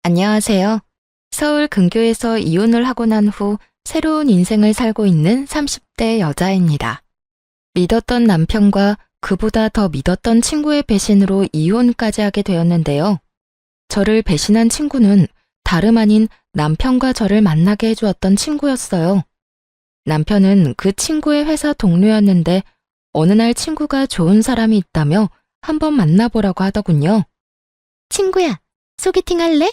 안녕하세요. 서울 근교에서 이혼을 하고 난 후 새로운 인생을 살고 있는 30대 여자입니다. 믿었던 남편과 그보다 더 믿었던 친구의 배신으로 이혼까지 하게 되었는데요. 저를 배신한 친구는 다름 아닌 남편과 저를 만나게 해주었던 친구였어요. 남편은 그 친구의 회사 동료였는데 어느 날 친구가 좋은 사람이 있다며 한번 만나보라고 하더군요. 친구야, 소개팅 할래?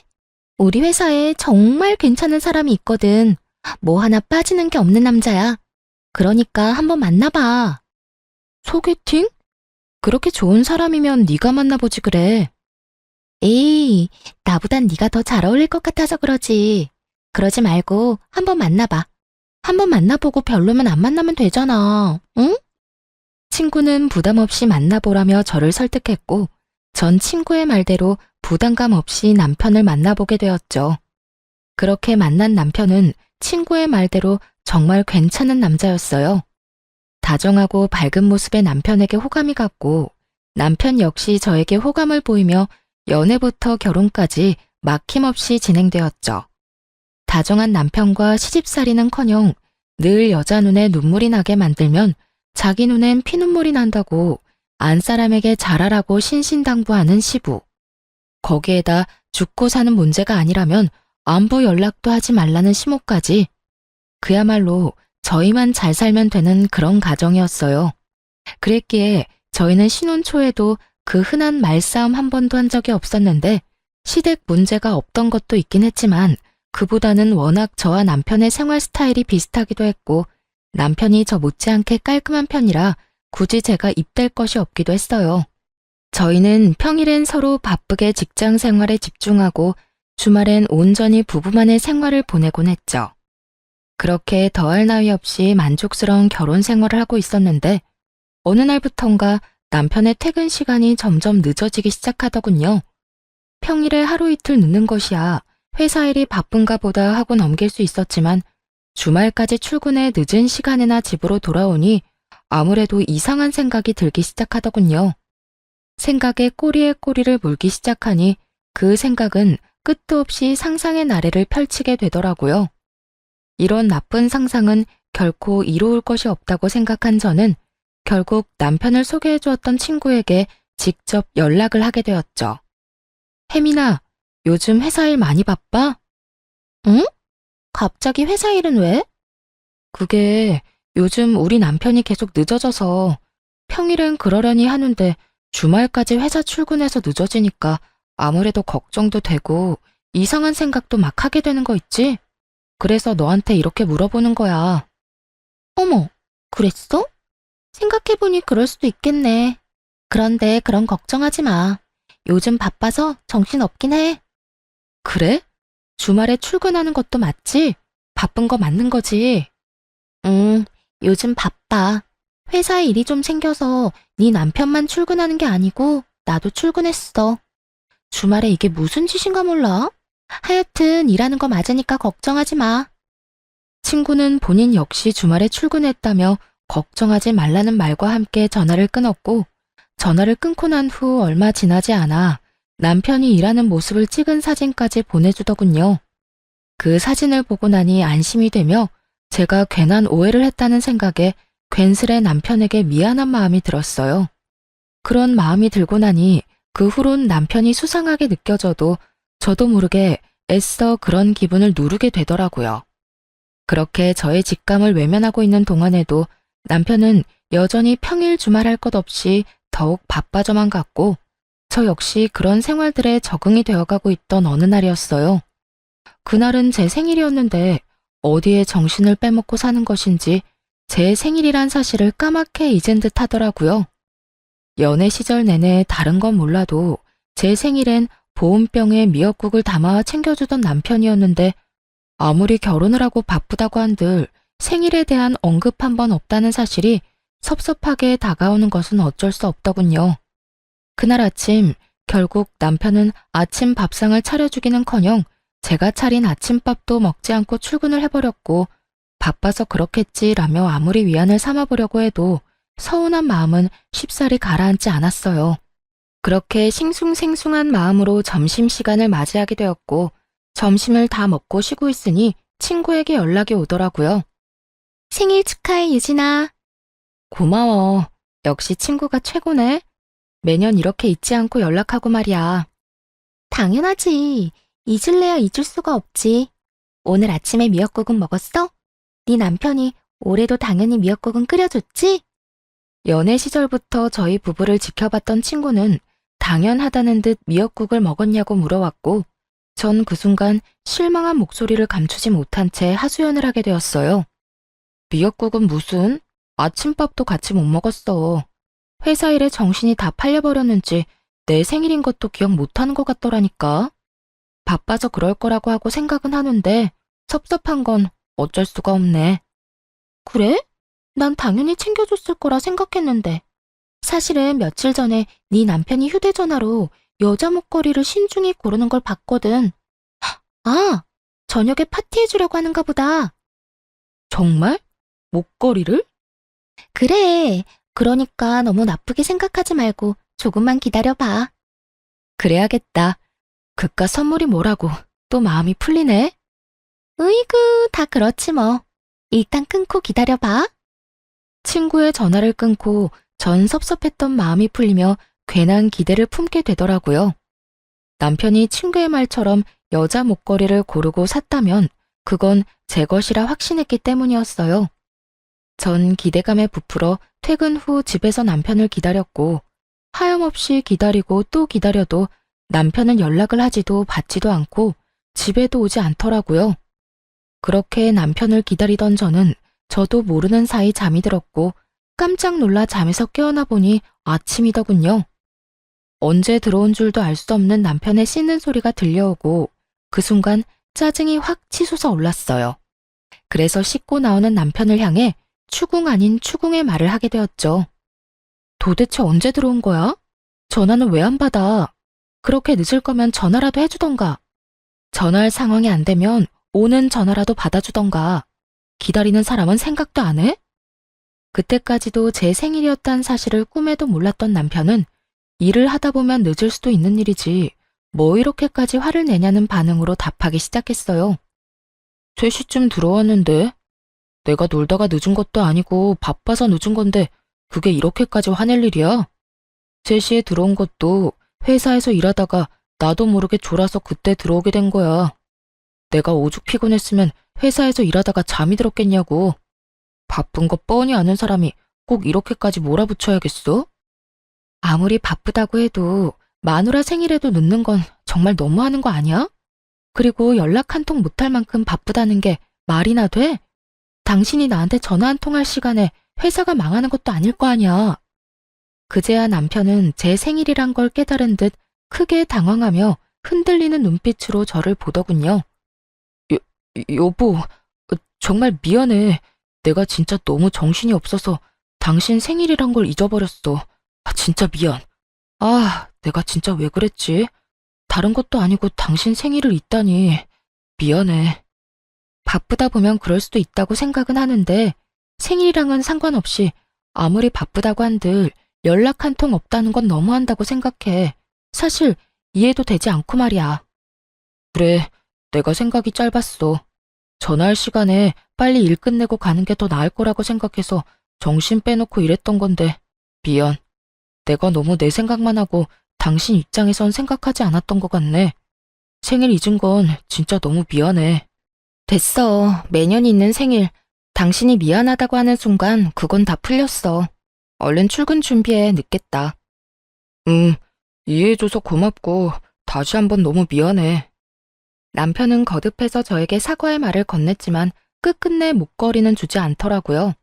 우리 회사에 정말 괜찮은 사람이 있거든. 뭐 하나 빠지는 게 없는 남자야. 그러니까 한번 만나봐. 소개팅? 그렇게 좋은 사람이면 네가 만나보지 그래. 에이, 나보단 네가 더 잘 어울릴 것 같아서 그러지. 그러지 말고 한번 만나봐. 한번 만나보고 별로면 안 만나면 되잖아. 응? 친구는 부담 없이 만나보라며 저를 설득했고 전 친구의 말대로 부담감 없이 남편을 만나보게 되었죠. 그렇게 만난 남편은 친구의 말대로 정말 괜찮은 남자였어요. 다정하고 밝은 모습의 남편에게 호감이 갔고 남편 역시 저에게 호감을 보이며 연애부터 결혼까지 막힘없이 진행되었죠. 다정한 남편과 시집살이는커녕 늘 여자 눈에 눈물이 나게 만들면 자기 눈엔 피눈물이 난다고 안 사람에게 잘하라고 신신당부하는 시부. 거기에다 죽고 사는 문제가 아니라면 안부 연락도 하지 말라는 시모까지. 그야말로 저희만 잘 살면 되는 그런 가정이었어요. 그랬기에 저희는 신혼 초에도 그 흔한 말싸움 한 번도 한 적이 없었는데 시댁 문제가 없던 것도 있긴 했지만 그보다는 워낙 저와 남편의 생활 스타일이 비슷하기도 했고 남편이 저 못지않게 깔끔한 편이라 굳이 제가 입댈 것이 없기도 했어요. 저희는 평일엔 서로 바쁘게 직장 생활에 집중하고 주말엔 온전히 부부만의 생활을 보내곤 했죠. 그렇게 더할 나위 없이 만족스러운 결혼 생활을 하고 있었는데 어느 날부턴가 남편의 퇴근 시간이 점점 늦어지기 시작하더군요. 평일에 하루 이틀 늦는 것이야 회사 일이 바쁜가 보다 하고 넘길 수 있었지만 주말까지 출근해 늦은 시간에나 집으로 돌아오니 아무래도 이상한 생각이 들기 시작하더군요. 생각에 꼬리에 꼬리를 물기 시작하니 그 생각은 끝도 없이 상상의 나래를 펼치게 되더라고요. 이런 나쁜 상상은 결코 이로울 것이 없다고 생각한 저는 결국 남편을 소개해 주었던 친구에게 직접 연락을 하게 되었죠. 혜민아, 요즘 회사 일 많이 바빠? 응? 갑자기 회사 일은 왜? 그게 요즘 우리 남편이 계속 늦어져서 평일엔 그러려니 하는데 주말까지 회사 출근해서 늦어지니까 아무래도 걱정도 되고 이상한 생각도 막 하게 되는 거 있지? 그래서 너한테 이렇게 물어보는 거야. 어머, 그랬어? 생각해보니 그럴 수도 있겠네. 그런데 그런 걱정하지 마. 요즘 바빠서 정신 없긴 해. 그래? 주말에 출근하는 것도 맞지? 바쁜 거 맞는 거지? 요즘 바빠. 회사에 일이 좀 생겨서 네 남편만 출근하는 게 아니고 나도 출근했어. 주말에 이게 무슨 짓인가 몰라? 하여튼 일하는 거 맞으니까 걱정하지 마. 친구는 본인 역시 주말에 출근했다며 걱정하지 말라는 말과 함께 전화를 끊었고 전화를 끊고 난 후 얼마 지나지 않아 남편이 일하는 모습을 찍은 사진까지 보내주더군요. 그 사진을 보고 나니 안심이 되며 제가 괜한 오해를 했다는 생각에 괜스레 남편에게 미안한 마음이 들었어요. 그런 마음이 들고 나니 그 후론 남편이 수상하게 느껴져도 저도 모르게 애써 그런 기분을 누르게 되더라고요. 그렇게 저의 직감을 외면하고 있는 동안에도 남편은 여전히 평일 주말 할 것 없이 더욱 바빠져만 갔고 저 역시 그런 생활들에 적응이 되어가고 있던 어느 날이었어요. 그날은 제 생일이었는데 어디에 정신을 빼먹고 사는 것인지 제 생일이란 사실을 까맣게 잊은 듯 하더라고요. 연애 시절 내내 다른 건 몰라도 제 생일엔 보온병에 미역국을 담아 챙겨주던 남편이었는데 아무리 결혼을 하고 바쁘다고 한들 생일에 대한 언급 한 번 없다는 사실이 섭섭하게 다가오는 것은 어쩔 수 없더군요. 그날 아침 결국 남편은 아침 밥상을 차려주기는커녕 제가 차린 아침밥도 먹지 않고 출근을 해버렸고 바빠서 그렇겠지라며 아무리 위안을 삼아보려고 해도 서운한 마음은 쉽사리 가라앉지 않았어요. 그렇게 싱숭생숭한 마음으로 점심시간을 맞이하게 되었고 점심을 다 먹고 쉬고 있으니 친구에게 연락이 오더라고요. 생일 축하해, 유진아. 고마워. 역시 친구가 최고네. 매년 이렇게 잊지 않고 연락하고 말이야. 당연하지. 잊을래야 잊을 수가 없지. 오늘 아침에 미역국은 먹었어? 네 남편이 올해도 당연히 미역국은 끓여줬지? 연애 시절부터 저희 부부를 지켜봤던 친구는 당연하다는 듯 미역국을 먹었냐고 물어왔고, 전 그 순간 실망한 목소리를 감추지 못한 채 하소연을 하게 되었어요. 미역국은 무슨? 아침밥도 같이 못 먹었어. 회사 일에 정신이 다 팔려버렸는지 내 생일인 것도 기억 못하는 것 같더라니까. 바빠서 그럴 거라고 하고 생각은 하는데 섭섭한 건 어쩔 수가 없네. 그래? 난 당연히 챙겨줬을 거라 생각했는데. 사실은 며칠 전에 네 남편이 휴대전화로 여자 목걸이를 신중히 고르는 걸 봤거든. 아, 저녁에 파티해주려고 하는가 보다. 정말? 목걸이를? 그래. 그러니까 너무 나쁘게 생각하지 말고 조금만 기다려봐. 그래야겠다. 그깟 선물이 뭐라고 또 마음이 풀리네. 으이구, 다 그렇지 뭐. 일단 끊고 기다려봐. 친구의 전화를 끊고 전 섭섭했던 마음이 풀리며 괜한 기대를 품게 되더라고요. 남편이 친구의 말처럼 여자 목걸이를 고르고 샀다면 그건 제 것이라 확신했기 때문이었어요. 전 기대감에 부풀어 퇴근 후 집에서 남편을 기다렸고, 하염없이 기다리고 또 기다려도 남편은 연락을 하지도 받지도 않고 집에도 오지 않더라고요. 그렇게 남편을 기다리던 저도 모르는 사이 잠이 들었고 깜짝 놀라 잠에서 깨어나 보니 아침이더군요. 언제 들어온 줄도 알 수 없는 남편의 씻는 소리가 들려오고 그 순간 짜증이 확 치솟아 올랐어요. 그래서 씻고 나오는 남편을 향해 추궁 아닌 추궁의 말을 하게 되었죠. 도대체 언제 들어온 거야? 전화는 왜 안 받아? 그렇게 늦을 거면 전화라도 해주던가. 전화할 상황이 안 되면 오는 전화라도 받아주던가. 기다리는 사람은 생각도 안 해? 그때까지도 제 생일이었다는 사실을 꿈에도 몰랐던 남편은 일을 하다 보면 늦을 수도 있는 일이지 뭐 이렇게까지 화를 내냐는 반응으로 답하기 시작했어요. 3시쯤 들어왔는데 내가 놀다가 늦은 것도 아니고 바빠서 늦은 건데 그게 이렇게까지 화낼 일이야? 3시에 들어온 것도 회사에서 일하다가 나도 모르게 졸아서 그때 들어오게 된 거야. 내가 오죽 피곤했으면 회사에서 일하다가 잠이 들었겠냐고. 바쁜 거 뻔히 아는 사람이 꼭 이렇게까지 몰아붙여야겠어? 아무리 바쁘다고 해도 마누라 생일에도 늦는 건 정말 너무하는 거 아니야? 그리고 연락 한 통 못할 만큼 바쁘다는 게 말이나 돼? 당신이 나한테 전화 한 통 할 시간에 회사가 망하는 것도 아닐 거 아니야. 그제야 남편은 제 생일이란 걸 깨달은 듯 크게 당황하며 흔들리는 눈빛으로 저를 보더군요. 여보, 정말 미안해. 내가 진짜 너무 정신이 없어서 당신 생일이란 걸 잊어버렸어. 진짜 미안. 내가 진짜 왜 그랬지? 다른 것도 아니고 당신 생일을 잊다니. 미안해. 바쁘다 보면 그럴 수도 있다고 생각은 하는데 생일이랑은 상관없이 아무리 바쁘다고 한들 연락 한 통 없다는 건 너무한다고 생각해. 사실 이해도 되지 않고 말이야. 그래, 내가 생각이 짧았어. 전화할 시간에 빨리 일 끝내고 가는 게 더 나을 거라고 생각해서 정신 빼놓고 일했던 건데 미안. 내가 너무 내 생각만 하고 당신 입장에선 생각하지 않았던 것 같네. 생일 잊은 건 진짜 너무 미안해. 됐어. 매년 있는 생일. 당신이 미안하다고 하는 순간 그건 다 풀렸어. 얼른 출근 준비해. 늦겠다. 이해해줘서 고맙고 다시 한번 너무 미안해. 남편은 거듭해서 저에게 사과의 말을 건넸지만 끝끝내 목걸이는 주지 않더라고요.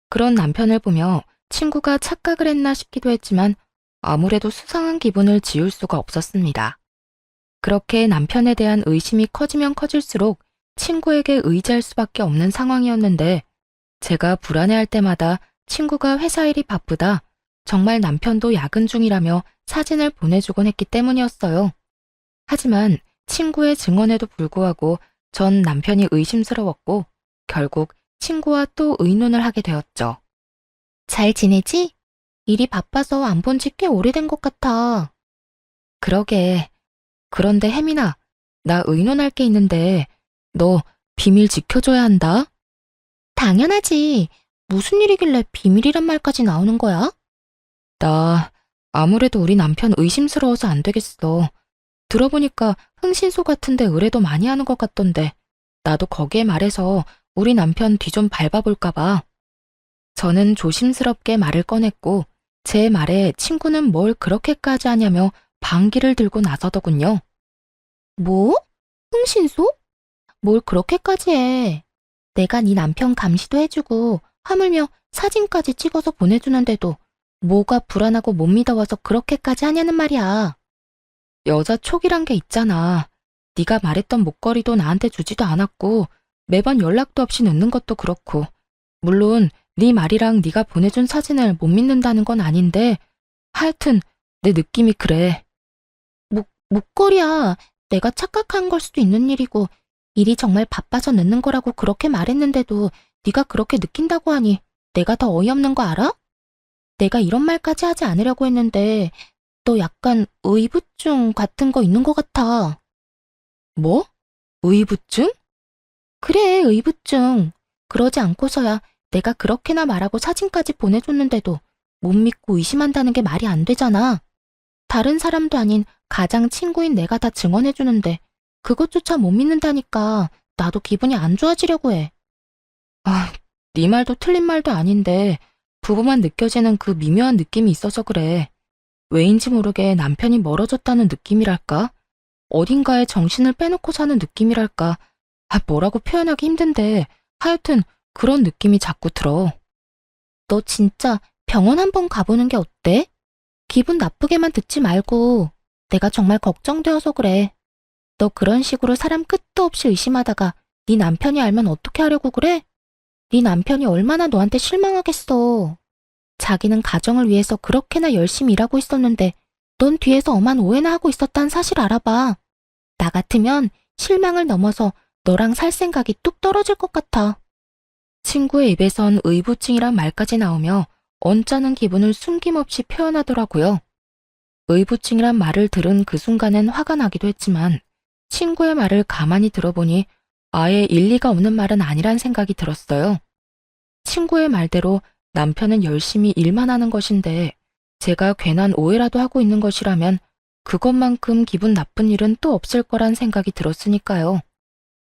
그런 남편을 보며 친구가 착각을 했나 싶기도 했지만 아무래도 수상한 기분을 지울 수가 없었습니다. 그렇게 남편에 대한 의심이 커지면 커질수록 친구에게 의지할 수밖에 없는 상황이었는데 제가 불안해할 때마다 친구가 회사 일이 바쁘다, 정말 남편도 야근 중이라며 사진을 보내주곤 했기 때문이었어요. 하지만 친구의 증언에도 불구하고 전 남편이 의심스러웠고 결국 친구와 또 의논을 하게 되었죠. 잘 지내지? 일이 바빠서 안 본 지 꽤 오래된 것 같아. 그러게. 그런데 혜민아, 나 의논할 게 있는데 너 비밀 지켜줘야 한다. 당연하지. 무슨 일이길래 비밀이란 말까지 나오는 거야? 나 아무래도 우리 남편 의심스러워서 안 되겠어. 들어보니까 흥신소 같은데 의뢰도 많이 하는 것 같던데 나도 거기에 말해서 우리 남편 뒤 좀 밟아볼까 봐. 저는 조심스럽게 말을 꺼냈고 제 말에 친구는 뭘 그렇게까지 하냐며 방귀를 들고 나서더군요. 뭐? 흥신소? 뭘 그렇게까지 해. 내가 네 남편 감시도 해주고 하물며 사진까지 찍어서 보내주는데도 뭐가 불안하고 못 믿어와서 그렇게까지 하냐는 말이야. 여자 촉이란 게 있잖아. 네가 말했던 목걸이도 나한테 주지도 않았고 매번 연락도 없이 늦는 것도 그렇고 물론 네 말이랑 네가 보내준 사진을 못 믿는다는 건 아닌데 하여튼 내 느낌이 그래. 목걸이야. 내가 착각한 걸 수도 있는 일이고 일이 정말 바빠서 늦는 거라고 그렇게 말했는데도 네가 그렇게 느낀다고 하니 내가 더 어이없는 거 알아? 내가 이런 말까지 하지 않으려고 했는데 너 약간 의부증 같은 거 있는 것 같아. 뭐? 의부증? 그래, 의부증. 그러지 않고서야 내가 그렇게나 말하고 사진까지 보내줬는데도 못 믿고 의심한다는 게 말이 안 되잖아. 다른 사람도 아닌 가장 친구인 내가 다 증언해주는데 그것조차 못 믿는다니까 나도 기분이 안 좋아지려고 해. 아, 네 말도 틀린 말도 아닌데 부부만 느껴지는 그 미묘한 느낌이 있어서 그래. 왜인지 모르게 남편이 멀어졌다는 느낌이랄까? 어딘가에 정신을 빼놓고 사는 느낌이랄까? 뭐라고 표현하기 힘든데 하여튼 그런 느낌이 자꾸 들어. 너 진짜 병원 한번 가보는 게 어때? 기분 나쁘게만 듣지 말고 내가 정말 걱정되어서 그래. 너 그런 식으로 사람 끝도 없이 의심하다가 네 남편이 알면 어떻게 하려고 그래? 네 남편이 얼마나 너한테 실망하겠어. 자기는 가정을 위해서 그렇게나 열심히 일하고 있었는데 넌 뒤에서 엄한 오해나 하고 있었다는 사실 알아봐. 나 같으면 실망을 넘어서 너랑 살 생각이 뚝 떨어질 것 같아. 친구의 입에선 의부증이란 말까지 나오며 언짢은 기분을 숨김없이 표현하더라고요. 의부증이란 말을 들은 그 순간엔 화가 나기도 했지만 친구의 말을 가만히 들어보니 아예 일리가 없는 말은 아니란 생각이 들었어요. 친구의 말대로 남편은 열심히 일만 하는 것인데 제가 괜한 오해라도 하고 있는 것이라면 그것만큼 기분 나쁜 일은 또 없을 거란 생각이 들었으니까요.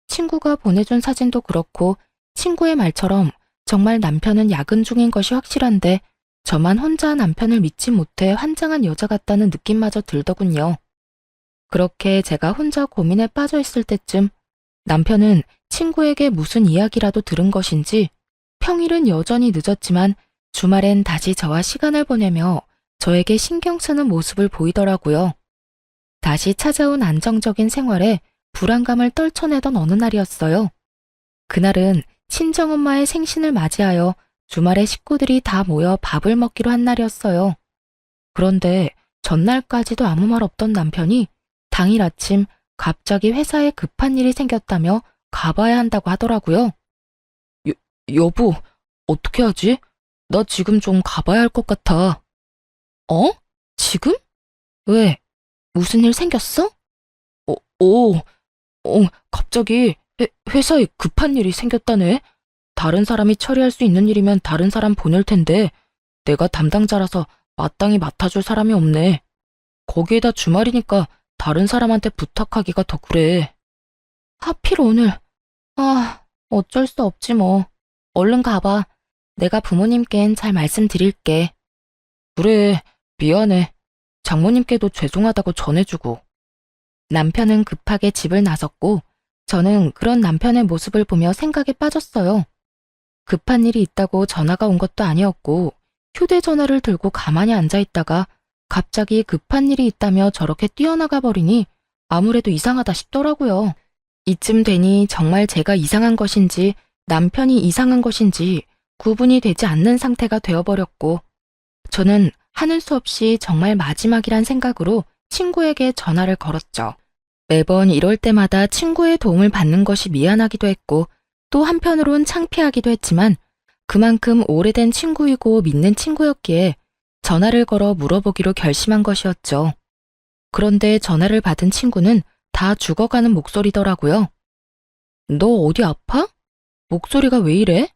친구가 보내준 사진도 그렇고 친구의 말처럼 정말 남편은 야근 중인 것이 확실한데 저만 혼자 남편을 믿지 못해 환장한 여자 같다는 느낌마저 들더군요. 그렇게 제가 혼자 고민에 빠져 있을 때쯤 남편은 친구에게 무슨 이야기라도 들은 것인지 평일은 여전히 늦었지만 주말엔 다시 저와 시간을 보내며 저에게 신경 쓰는 모습을 보이더라고요. 다시 찾아온 안정적인 생활에 불안감을 떨쳐내던 어느 날이었어요. 그날은 친정엄마의 생신을 맞이하여 주말에 식구들이 다 모여 밥을 먹기로 한 날이었어요. 그런데 전날까지도 아무 말 없던 남편이 당일 아침 갑자기 회사에 급한 일이 생겼다며 가봐야 한다고 하더라고요. 여보, 어떻게 하지? 나 지금 좀 가봐야 할 것 같아. 어? 지금? 왜? 무슨 일 생겼어? 갑자기 회사에 급한 일이 생겼다네. 다른 사람이 처리할 수 있는 일이면 다른 사람 보낼 텐데 내가 담당자라서 마땅히 맡아줄 사람이 없네. 거기에다 주말이니까 다른 사람한테 부탁하기가 더 그래. 하필 오늘. 어쩔 수 없지 뭐. 얼른 가봐. 내가 부모님께는 잘 말씀드릴게. 그래, 미안해. 장모님께도 죄송하다고 전해주고. 남편은 급하게 집을 나섰고 저는 그런 남편의 모습을 보며 생각에 빠졌어요. 급한 일이 있다고 전화가 온 것도 아니었고 휴대전화를 들고 가만히 앉아있다가 갑자기 급한 일이 있다며 저렇게 뛰어나가 버리니 아무래도 이상하다 싶더라고요. 이쯤 되니 정말 제가 이상한 것인지 남편이 이상한 것인지 구분이 되지 않는 상태가 되어버렸고 저는 하는 수 없이 정말 마지막이란 생각으로 친구에게 전화를 걸었죠. 매번 이럴 때마다 친구의 도움을 받는 것이 미안하기도 했고 또 한편으론 창피하기도 했지만 그만큼 오래된 친구이고 믿는 친구였기에 전화를 걸어 물어보기로 결심한 것이었죠. 그런데 전화를 받은 친구는 다 죽어가는 목소리더라고요. 너 어디 아파? 목소리가 왜 이래?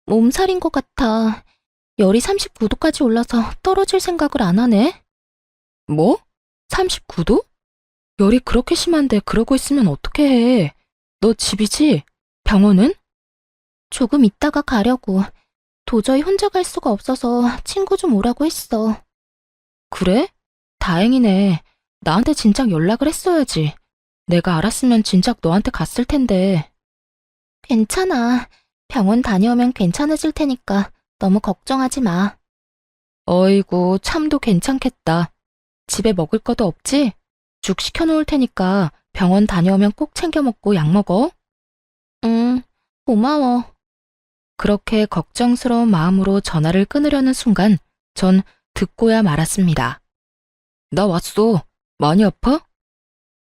몸살인 것 같아. 열이 39도까지 올라서 떨어질 생각을 안 하네. 뭐? 39도? 열이 그렇게 심한데 그러고 있으면 어떻게 해? 너 집이지? 병원은? 조금 있다가 가려고. 도저히 혼자 갈 수가 없어서 친구 좀 오라고 했어. 그래? 다행이네. 나한테 진작 연락을 했어야지. 내가 알았으면 진작 너한테 갔을 텐데. 괜찮아. 병원 다녀오면 괜찮아질 테니까 너무 걱정하지 마. 어이구, 참도 괜찮겠다. 집에 먹을 것도 없지? 죽 시켜놓을 테니까 병원 다녀오면 꼭 챙겨 먹고 약 먹어. 응, 고마워. 그렇게 걱정스러운 마음으로 전화를 끊으려는 순간 전 듣고야 말았습니다. 나 왔어. 많이 아파?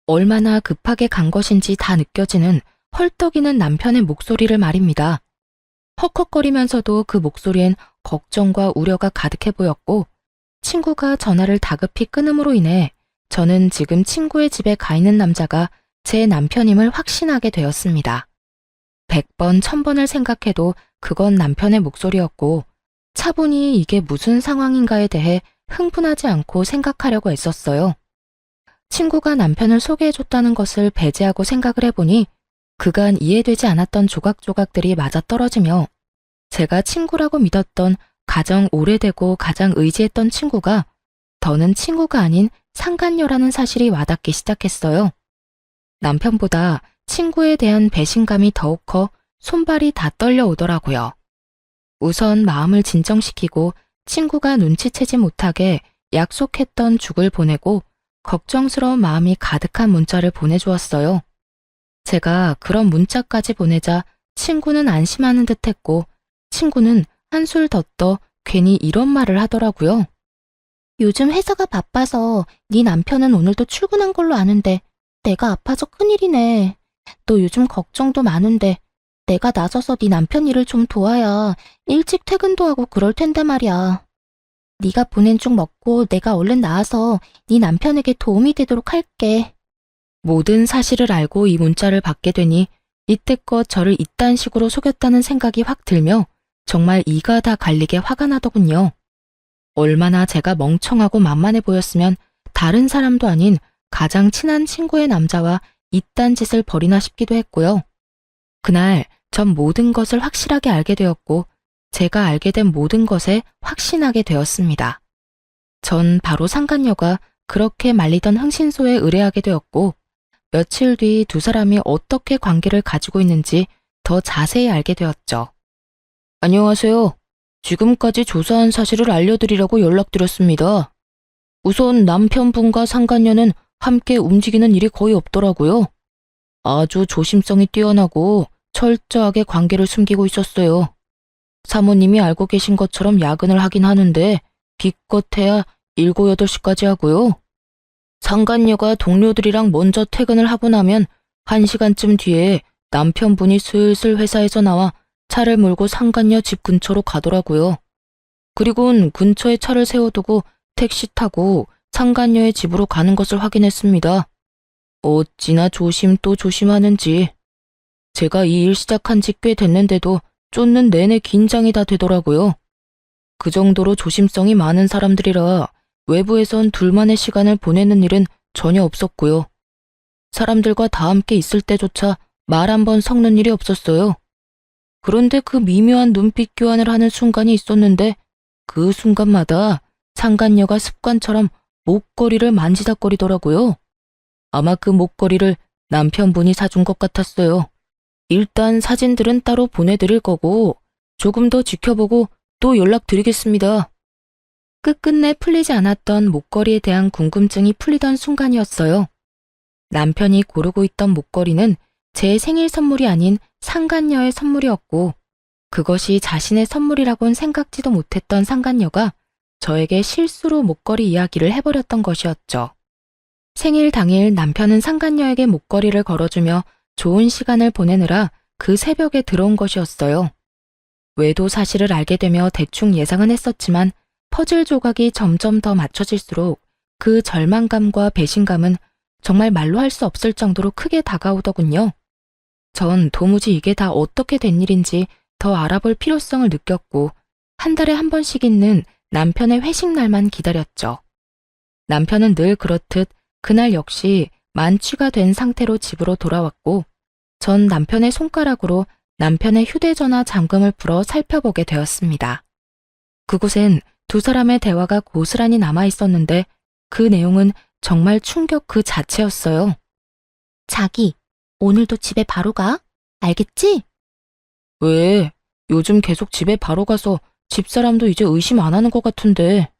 얼마나 급하게 간 것인지 다 느껴지는 헐떡이는 남편의 목소리를 말입니다. 헉헉거리면서도 그 목소리엔 걱정과 우려가 가득해 보였고 친구가 전화를 다급히 끊음으로 인해 저는 지금 친구의 집에 가 있는 남자가 제 남편임을 확신하게 되었습니다. 100번, 1000번을 생각해도 그건 남편의 목소리였고 차분히 이게 무슨 상황인가에 대해 흥분하지 않고 생각하려고 애썼어요. 친구가 남편을 소개해줬다는 것을 배제하고 생각을 해보니 그간 이해되지 않았던 조각조각들이 맞아떨어지며 제가 친구라고 믿었던 가장 오래되고 가장 의지했던 친구가 더는 친구가 아닌 상간녀라는 사실이 와닿기 시작했어요. 남편보다 친구에 대한 배신감이 더욱 커 손발이 다 떨려오더라고요. 우선 마음을 진정시키고 친구가 눈치채지 못하게 약속했던 죽을 보내고 걱정스러운 마음이 가득한 문자를 보내주었어요. 제가 그런 문자까지 보내자 친구는 안심하는 듯했고 친구는 한술 더 떠 괜히 이런 말을 하더라고요. 요즘 회사가 바빠서 네 남편은 오늘도 출근한 걸로 아는데 내가 아파서 큰일이네. 너 요즘 걱정도 많은데 내가 나서서 네 남편 일을 좀 도와야 일찍 퇴근도 하고 그럴 텐데 말이야. 네가 보낸 죽 먹고 내가 얼른 나와서 네 남편에게 도움이 되도록 할게. 모든 사실을 알고 이 문자를 받게 되니 이때껏 저를 이딴 식으로 속였다는 생각이 확 들며 정말 이가 다 갈리게 화가 나더군요. 얼마나 제가 멍청하고 만만해 보였으면 다른 사람도 아닌 가장 친한 친구의 남자와 이딴 짓을 벌이나 싶기도 했고요. 그날 전 모든 것을 확실하게 알게 되었고 제가 알게 된 모든 것에 확신하게 되었습니다. 전 바로 상간녀가 그렇게 말리던 흥신소에 의뢰하게 되었고 며칠 뒤 두 사람이 어떻게 관계를 가지고 있는지 더 자세히 알게 되었죠. 안녕하세요. 지금까지 조사한 사실을 알려드리려고 연락드렸습니다. 우선 남편분과 상간녀는 함께 움직이는 일이 거의 없더라고요. 아주 조심성이 뛰어나고 철저하게 관계를 숨기고 있었어요. 사모님이 알고 계신 것처럼 야근을 하긴 하는데 기껏해야 7, 8시까지 하고요. 상간녀가 동료들이랑 먼저 퇴근을 하고 나면 1시간쯤 뒤에 남편분이 슬슬 회사에서 나와 차를 몰고 상간녀 집 근처로 가더라고요. 그리곤 근처에 차를 세워두고 택시 타고 상간녀의 집으로 가는 것을 확인했습니다. 어찌나 조심 또 조심하는지. 제가 이 일 시작한 지 꽤 됐는데도 쫓는 내내 긴장이 다 되더라고요. 그 정도로 조심성이 많은 사람들이라 외부에선 둘만의 시간을 보내는 일은 전혀 없었고요. 사람들과 다 함께 있을 때조차 말 한 번 섞는 일이 없었어요. 그런데 그 미묘한 눈빛 교환을 하는 순간이 있었는데 그 순간마다 상간녀가 습관처럼 목걸이를 만지작거리더라고요. 아마 그 목걸이를 남편분이 사준 것 같았어요. 일단 사진들은 따로 보내드릴 거고 조금 더 지켜보고 또 연락드리겠습니다. 끝끝내 풀리지 않았던 목걸이에 대한 궁금증이 풀리던 순간이었어요. 남편이 고르고 있던 목걸이는 제 생일 선물이 아닌 상간녀의 선물이었고 그것이 자신의 선물이라곤 생각지도 못했던 상간녀가 저에게 실수로 목걸이 이야기를 해버렸던 것이었죠. 생일 당일 남편은 상간녀에게 목걸이를 걸어주며 좋은 시간을 보내느라 그 새벽에 들어온 것이었어요. 외도 사실을 알게 되며 대충 예상은 했었지만 퍼즐 조각이 점점 더 맞춰질수록 그 절망감과 배신감은 정말 말로 할 수 없을 정도로 크게 다가오더군요. 전 도무지 이게 다 어떻게 된 일인지 더 알아볼 필요성을 느꼈고 한 달에 한 번씩 있는 남편의 회식 날만 기다렸죠. 남편은 늘 그렇듯 그날 역시 만취가 된 상태로 집으로 돌아왔고 전 남편의 손가락으로 남편의 휴대전화 잠금을 풀어 살펴보게 되었습니다. 그곳엔 두 사람의 대화가 고스란히 남아 있었는데 그 내용은 정말 충격 그 자체였어요. 자기, 오늘도 집에 바로 가? 알겠지? 왜? 요즘 계속 집에 바로 가서 집사람도 이제 의심 안 하는 것 같은데.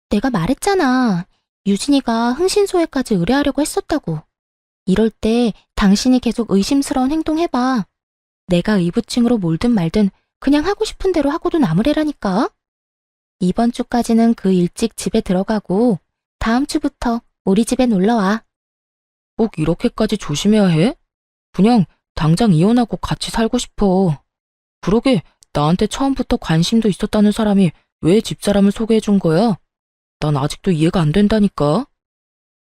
내가 말했잖아. 유진이가 흥신소에까지 의뢰하려고 했었다고. 이럴 때 당신이 계속 의심스러운 행동 해봐. 내가 의부증으로 몰든 말든 그냥 하고 싶은 대로 하고도 남으래라니까. 이번 주까지는 그 일찍 집에 들어가고 다음 주부터 우리 집에 놀러와. 꼭 이렇게까지 조심해야 해? 그냥 당장 이혼하고 같이 살고 싶어. 그러게 나한테 처음부터 관심도 있었다는 사람이 왜 집사람을 소개해 준 거야? 난 아직도 이해가 안 된다니까.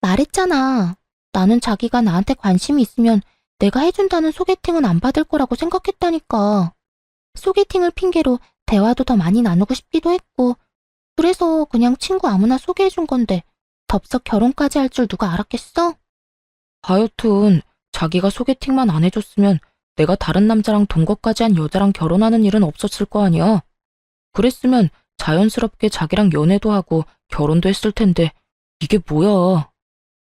말했잖아. 나는 자기가 나한테 관심이 있으면 내가 해준다는 소개팅은 안 받을 거라고 생각했다니까. 소개팅을 핑계로 대화도 더 많이 나누고 싶기도 했고, 그래서 그냥 친구 아무나 소개해 준 건데 덥석 결혼까지 할 줄 누가 알았겠어? 하여튼 자기가 소개팅만 안 해줬으면 내가 다른 남자랑 동거까지 한 여자랑 결혼하는 일은 없었을 거 아니야. 그랬으면 자연스럽게 자기랑 연애도 하고 결혼도 했을 텐데 이게 뭐야.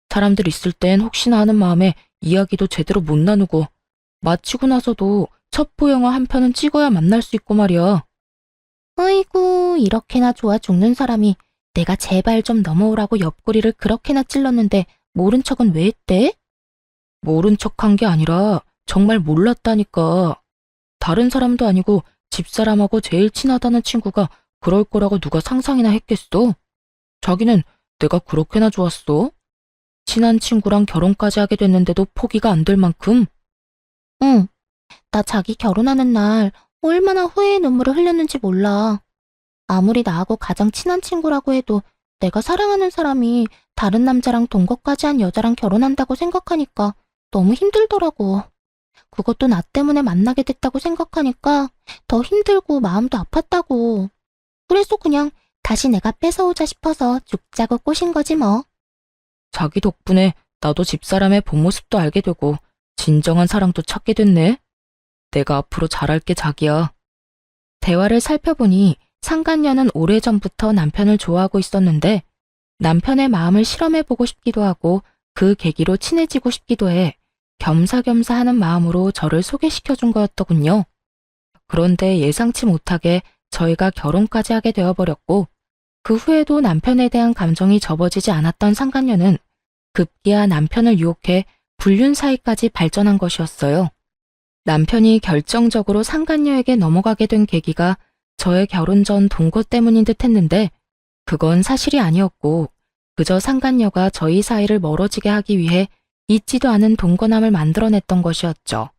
사람들 있을 땐 혹시나 하는 마음에 이야기도 제대로 못 나누고 마치고 나서도 첩보 영화 한 편은 찍어야 만날 수 있고 말이야. 아이고, 이렇게나 좋아 죽는 사람이 내가 제발 좀 넘어오라고 옆구리를 그렇게나 찔렀는데 모른 척은 왜 했대? 모른 척한 게 아니라 정말 몰랐다니까. 다른 사람도 아니고 집사람하고 제일 친하다는 친구가 그럴 거라고 누가 상상이나 했겠어? 자기는 내가 그렇게나 좋았어? 친한 친구랑 결혼까지 하게 됐는데도 포기가 안 될 만큼? 응, 나 자기 결혼하는 날 얼마나 후회의 눈물을 흘렸는지 몰라. 아무리 나하고 가장 친한 친구라고 해도 내가 사랑하는 사람이 다른 남자랑 동거까지 한 여자랑 결혼한다고 생각하니까 너무 힘들더라고. 그것도 나 때문에 만나게 됐다고 생각하니까 더 힘들고 마음도 아팠다고. 그래서 그냥 다시 내가 뺏어오자 싶어서 죽자고 꼬신 거지 뭐. 자기 덕분에 나도 집사람의 본 모습도 알게 되고 진정한 사랑도 찾게 됐네. 내가 앞으로 잘할게 자기야. 대화를 살펴보니 상간녀는 오래전부터 남편을 좋아하고 있었는데 남편의 마음을 실험해보고 싶기도 하고 그 계기로 친해지고 싶기도 해 겸사겸사 하는 마음으로 저를 소개시켜준 거였더군요. 그런데 예상치 못하게 저희가 결혼까지 하게 되어버렸고 그 후에도 남편에 대한 감정이 접어지지 않았던 상간녀는 급기야 남편을 유혹해 불륜 사이까지 발전한 것이었어요. 남편이 결정적으로 상간녀에게 넘어가게 된 계기가 저의 결혼 전 동거 때문인 듯 했는데 그건 사실이 아니었고 그저 상간녀가 저희 사이를 멀어지게 하기 위해 잊지도 않은 동거남을 만들어냈던 것이었죠.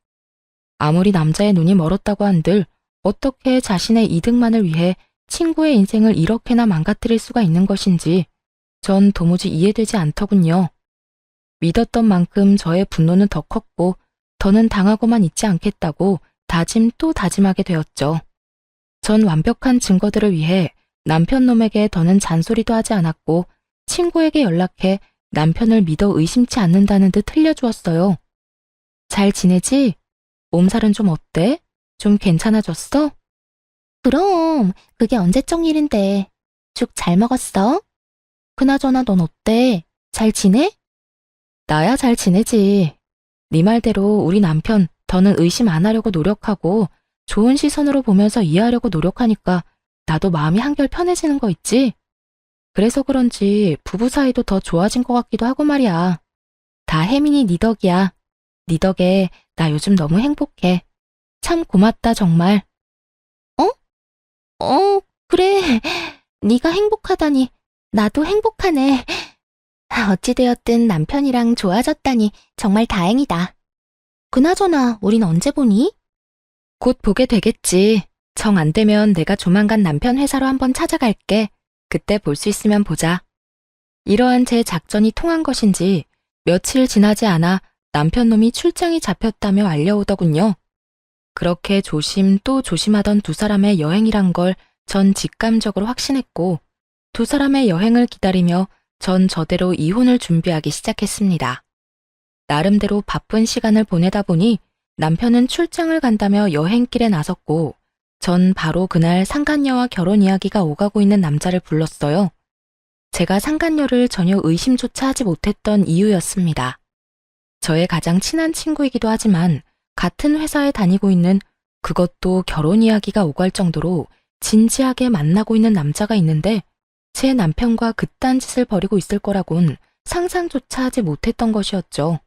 아무리 남자의 눈이 멀었다고 한들 어떻게 자신의 이득만을 위해 친구의 인생을 이렇게나 망가뜨릴 수가 있는 것인지 전 도무지 이해되지 않더군요. 믿었던 만큼 저의 분노는 더 컸고 더는 당하고만 있지 않겠다고 다짐 또 다짐하게 되었죠. 전 완벽한 증거들을 위해 남편 놈에게 더는 잔소리도 하지 않았고 친구에게 연락해 남편을 믿어 의심치 않는다는 듯 흘려주었어요. 잘 지내지? 몸살은 좀 어때? 좀 괜찮아졌어? 그럼 그게 언제적 일인데. 죽 잘 먹었어? 그나저나 넌 어때? 잘 지내? 나야 잘 지내지. 네 말대로 우리 남편 더는 의심 안 하려고 노력하고 좋은 시선으로 보면서 이해하려고 노력하니까 나도 마음이 한결 편해지는 거 있지? 그래서 그런지 부부 사이도 더 좋아진 것 같기도 하고 말이야. 다 혜민이 네 덕이야. 네 덕에 나 요즘 너무 행복해. 참 고맙다 정말. 어? 그래. 네가 행복하다니 나도 행복하네. 어찌되었든 남편이랑 좋아졌다니 정말 다행이다. 그나저나 우린 언제 보니? 곧 보게 되겠지. 정 안 되면 내가 조만간 남편 회사로 한번 찾아갈게. 그때 볼 수 있으면 보자. 이러한 제 작전이 통한 것인지 며칠 지나지 않아 남편 놈이 출장이 잡혔다며 알려오더군요. 그렇게 조심 또 조심하던 두 사람의 여행이란 걸 전 직감적으로 확신했고, 두 사람의 여행을 기다리며 전 저대로 이혼을 준비하기 시작했습니다. 나름대로 바쁜 시간을 보내다 보니 남편은 출장을 간다며 여행길에 나섰고, 전 바로 그날 상간녀와 결혼 이야기가 오가고 있는 남자를 불렀어요. 제가 상간녀를 전혀 의심조차 하지 못했던 이유였습니다. 저의 가장 친한 친구이기도 하지만 같은 회사에 다니고 있는, 그것도 결혼 이야기가 오갈 정도로 진지하게 만나고 있는 남자가 있는데 제 남편과 그딴 짓을 벌이고 있을 거라곤 상상조차 하지 못했던 것이었죠.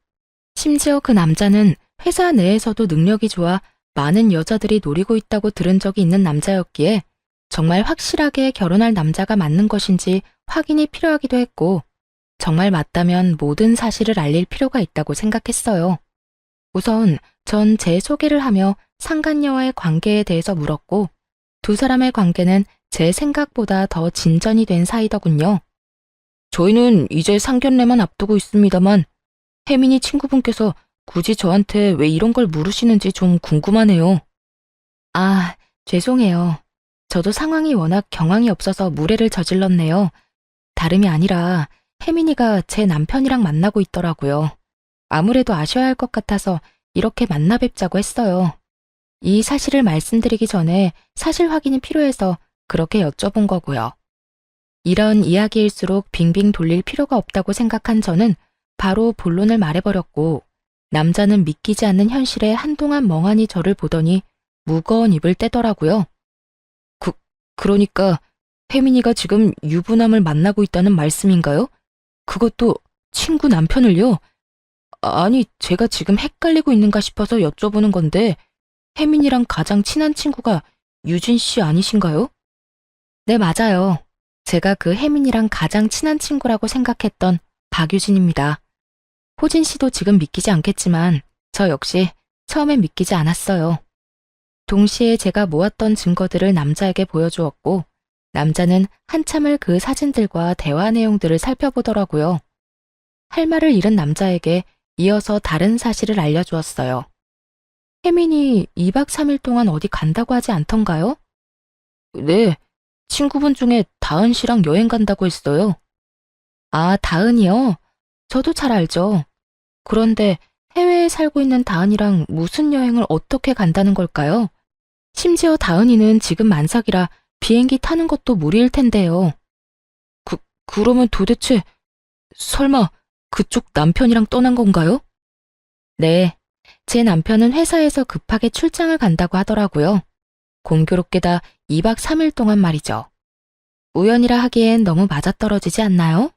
심지어 그 남자는 회사 내에서도 능력이 좋아 많은 여자들이 노리고 있다고 들은 적이 있는 남자였기에 정말 확실하게 결혼할 남자가 맞는 것인지 확인이 필요하기도 했고, 정말 맞다면 모든 사실을 알릴 필요가 있다고 생각했어요. 우선 전 제 소개를 하며 상간녀와의 관계에 대해서 물었고, 두 사람의 관계는 제 생각보다 더 진전이 된 사이더군요. 저희는 이제 상견례만 앞두고 있습니다만 혜민이 친구분께서 굳이 저한테 왜 이런 걸 물으시는지 좀 궁금하네요. 아, 죄송해요. 저도 상황이 워낙 경황이 없어서 무례를 저질렀네요. 다름이 아니라 혜민이가 제 남편이랑 만나고 있더라고요. 아무래도 아셔야 할 것 같아서 이렇게 만나 뵙자고 했어요. 이 사실을 말씀드리기 전에 사실 확인이 필요해서 그렇게 여쭤본 거고요. 이런 이야기일수록 빙빙 돌릴 필요가 없다고 생각한 저는 바로 본론을 말해버렸고, 남자는 믿기지 않는 현실에 한동안 멍하니 저를 보더니 무거운 입을 떼더라고요. 그러니까 혜민이가 지금 유부남을 만나고 있다는 말씀인가요? 그것도 친구 남편을요? 아니, 제가 지금 헷갈리고 있는가 싶어서 여쭤보는 건데 혜민이랑 가장 친한 친구가 유진 씨 아니신가요? 네, 맞아요. 제가 그 혜민이랑 가장 친한 친구라고 생각했던 박유진입니다. 호진 씨도 지금 믿기지 않겠지만 저 역시 처음엔 믿기지 않았어요. 동시에 제가 모았던 증거들을 남자에게 보여주었고, 남자는 한참을 그 사진들과 대화 내용들을 살펴보더라고요. 할 말을 잃은 남자에게 이어서 다른 사실을 알려주었어요. 혜민이 2박 3일 동안 어디 간다고 하지 않던가요? 네, 친구분 중에 다은 씨랑 여행 간다고 했어요. 아, 다은이요? 저도 잘 알죠. 그런데 해외에 살고 있는 다은이랑 무슨 여행을 어떻게 간다는 걸까요? 심지어 다은이는 지금 만삭이라 비행기 타는 것도 무리일 텐데요. 그러면 도대체 설마 그쪽 남편이랑 떠난 건가요? 네, 제 남편은 회사에서 급하게 출장을 간다고 하더라고요. 공교롭게다 2박 3일 동안 말이죠. 우연이라 하기엔 너무 맞아떨어지지 않나요?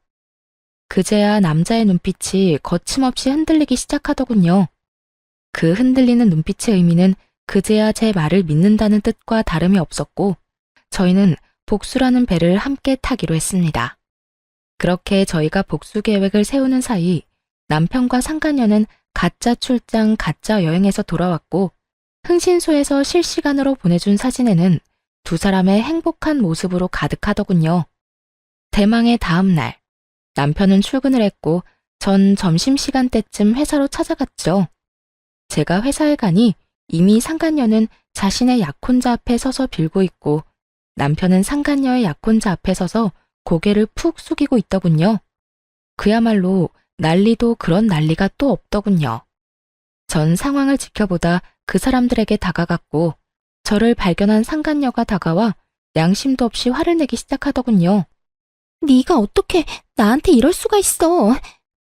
그제야 남자의 눈빛이 거침없이 흔들리기 시작하더군요. 그 흔들리는 눈빛의 의미는 그제야 제 말을 믿는다는 뜻과 다름이 없었고, 저희는 복수라는 배를 함께 타기로 했습니다. 그렇게 저희가 복수 계획을 세우는 사이 남편과 상간녀는 가짜 출장, 가짜 여행에서 돌아왔고, 흥신소에서 실시간으로 보내준 사진에는 두 사람의 행복한 모습으로 가득하더군요. 대망의 다음 날, 남편은 출근을 했고 전 점심시간 때쯤 회사로 찾아갔죠. 제가 회사에 가니 이미 상간녀는 자신의 약혼자 앞에 서서 빌고 있고, 남편은 상간녀의 약혼자 앞에 서서 고개를 푹 숙이고 있더군요. 그야말로 난리도 그런 난리가 또 없더군요. 전 상황을 지켜보다 그 사람들에게 다가갔고, 저를 발견한 상간녀가 다가와 양심도 없이 화를 내기 시작하더군요. 네가 어떻게 나한테 이럴 수가 있어.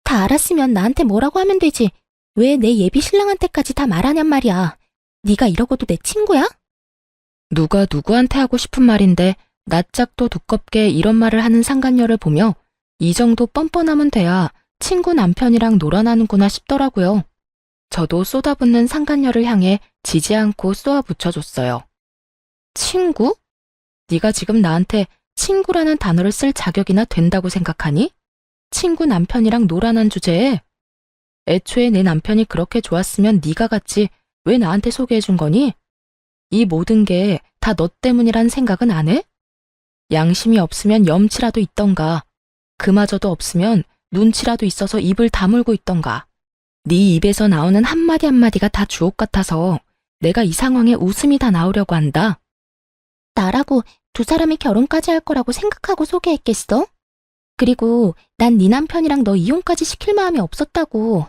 다 알았으면 나한테 뭐라고 하면 되지. 왜 내 예비 신랑한테까지 다 말하냔 말이야. 네가 이러고도 내 친구야? 누가 누구한테 하고 싶은 말인데 낯짝도 두껍게 이런 말을 하는 상간녀를 보며 이 정도 뻔뻔하면 돼야 친구 남편이랑 놀아나는구나 싶더라고요. 저도 쏟아붓는 상간녀를 향해 지지 않고 쏘아 붙여줬어요. 친구? 네가 지금 나한테 친구라는 단어를 쓸 자격이나 된다고 생각하니? 친구 남편이랑 놀아난 주제에? 애초에 내 남편이 그렇게 좋았으면 네가 갔지 왜 나한테 소개해준 거니? 이 모든 게 다 너 때문이란 생각은 안 해? 양심이 없으면 염치라도 있던가. 그마저도 없으면 눈치라도 있어서 입을 다물고 있던가. 네 입에서 나오는 한마디 한마디가 다 주옥 같아서 내가 이 상황에 웃음이 다 나오려고 한다. 나라고 두 사람이 결혼까지 할 거라고 생각하고 소개했겠어? 그리고 난 네 남편이랑 너 이혼까지 시킬 마음이 없었다고.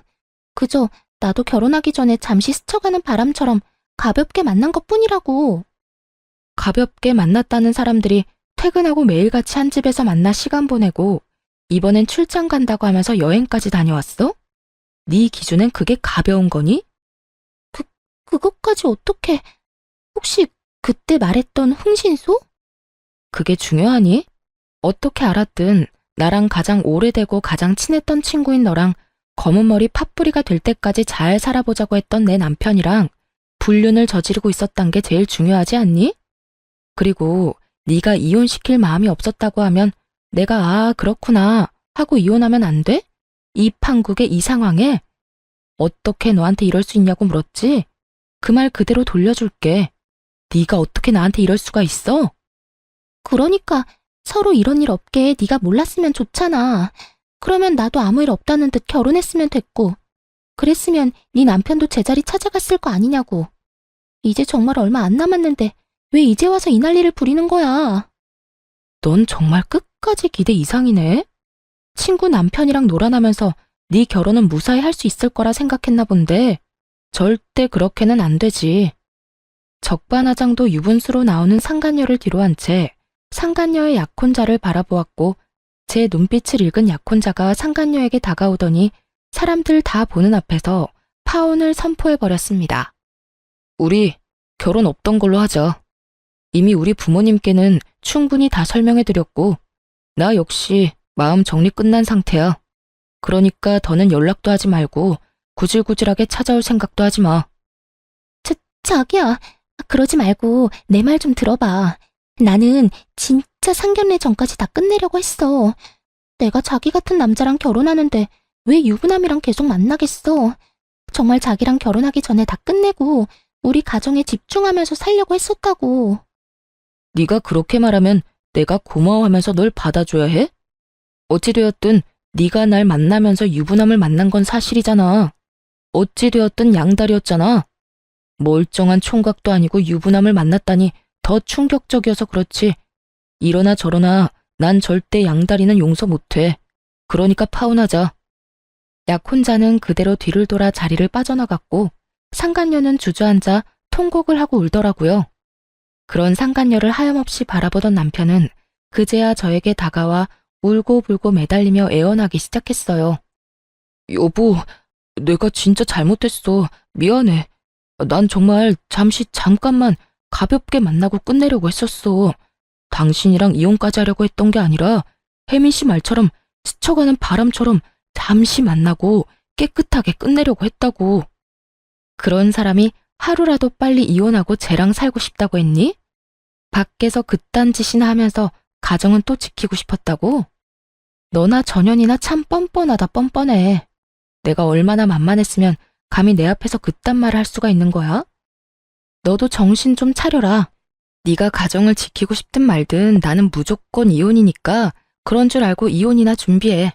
그저 나도 결혼하기 전에 잠시 스쳐가는 바람처럼 가볍게 만난 것뿐이라고. 가볍게 만났다는 사람들이 퇴근하고 매일같이 한 집에서 만나 시간 보내고 이번엔 출장 간다고 하면서 여행까지 다녀왔어? 네 기준엔 그게 가벼운 거니? 그것까지 어떻게... 혹시 그때 말했던 흥신소? 그게 중요하니? 어떻게 알았든 나랑 가장 오래되고 가장 친했던 친구인 너랑 검은 머리 팥뿌리가 될 때까지 잘 살아보자고 했던 내 남편이랑 불륜을 저지르고 있었단 게 제일 중요하지 않니? 그리고 네가 이혼시킬 마음이 없었다고 하면 내가 그렇구나 하고 이혼하면 안 돼? 이 판국의 이 상황에? 어떻게 너한테 이럴 수 있냐고 물었지? 그 말 그대로 돌려줄게. 네가 어떻게 나한테 이럴 수가 있어? 그러니까 서로 이런 일 없게 네가 몰랐으면 좋잖아. 그러면 나도 아무 일 없다는 듯 결혼했으면 됐고. 그랬으면 네 남편도 제자리 찾아갔을 거 아니냐고. 이제 정말 얼마 안 남았는데 왜 이제 와서 이 난리를 부리는 거야? 넌 정말 끝까지 기대 이상이네. 친구 남편이랑 놀아나면서 네 결혼은 무사히 할 수 있을 거라 생각했나 본데 절대 그렇게는 안 되지. 적반하장도 유분수로 나오는 상간녀를 뒤로 한 채 상간녀의 약혼자를 바라보았고 제 눈빛을 읽은 약혼자가 상간녀에게 다가오더니 사람들 다 보는 앞에서 파혼을 선포해버렸습니다. 우리 결혼 없던 걸로 하자. 이미 우리 부모님께는 충분히 다 설명해드렸고 나 역시 마음 정리 끝난 상태야. 그러니까 더는 연락도 하지 말고 구질구질하게 찾아올 생각도 하지 마. 자기야, 그러지 말고 내 말 좀 들어봐. 나는 진짜 상견례 전까지 다 끝내려고 했어. 내가 자기 같은 남자랑 결혼하는데 왜 유부남이랑 계속 만나겠어. 정말 자기랑 결혼하기 전에 다 끝내고 우리 가정에 집중하면서 살려고 했었다고. 네가 그렇게 말하면 내가 고마워하면서 널 받아줘야 해? 어찌되었든 네가 날 만나면서 유부남을 만난 건 사실이잖아. 어찌되었든 양다리였잖아. 멀쩡한 총각도 아니고 유부남을 만났다니 더 충격적이어서 그렇지. 이러나 저러나 난 절대 양다리는 용서 못해. 그러니까 파혼하자. 약혼자는 그대로 뒤를 돌아 자리를 빠져나갔고 상간녀는 주저앉아 통곡을 하고 울더라고요. 그런 상간녀를 하염없이 바라보던 남편은 그제야 저에게 다가와 울고불고 매달리며 애원하기 시작했어요. 여보, 내가 진짜 잘못했어. 미안해. 난 정말 잠깐만 가볍게 만나고 끝내려고 했었어. 당신이랑 이혼까지 하려고 했던 게 아니라 혜민 씨 말처럼 스쳐가는 바람처럼 잠시 만나고 깨끗하게 끝내려고 했다고. 그런 사람이 하루라도 빨리 이혼하고 쟤랑 살고 싶다고 했니? 밖에서 그딴 짓이나 하면서 가정은 또 지키고 싶었다고? 너나 전현이나 참 뻔뻔하다 뻔뻔해. 내가 얼마나 만만했으면 감히 내 앞에서 그딴 말을 할 수가 있는 거야? 너도 정신 좀 차려라. 네가 가정을 지키고 싶든 말든 나는 무조건 이혼이니까 그런 줄 알고 이혼이나 준비해.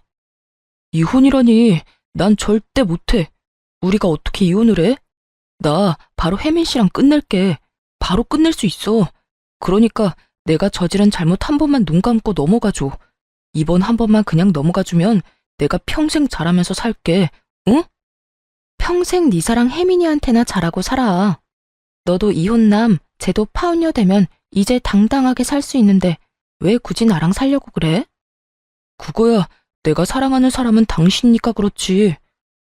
이혼이라니, 난 절대 못해. 우리가 어떻게 이혼을 해? 나 바로 혜민 씨랑 끝낼게. 바로 끝낼 수 있어. 그러니까 내가 저지른 잘못 한 번만 눈 감고 넘어가줘. 이번 한 번만 그냥 넘어가주면 내가 평생 잘하면서 살게. 응? 평생 네 사랑 혜민이한테나 잘하고 살아. 너도 이혼남, 쟤도 파혼녀 되면 이제 당당하게 살 수 있는데 왜 굳이 나랑 살려고 그래? 그거야, 내가 사랑하는 사람은 당신이니까 그렇지.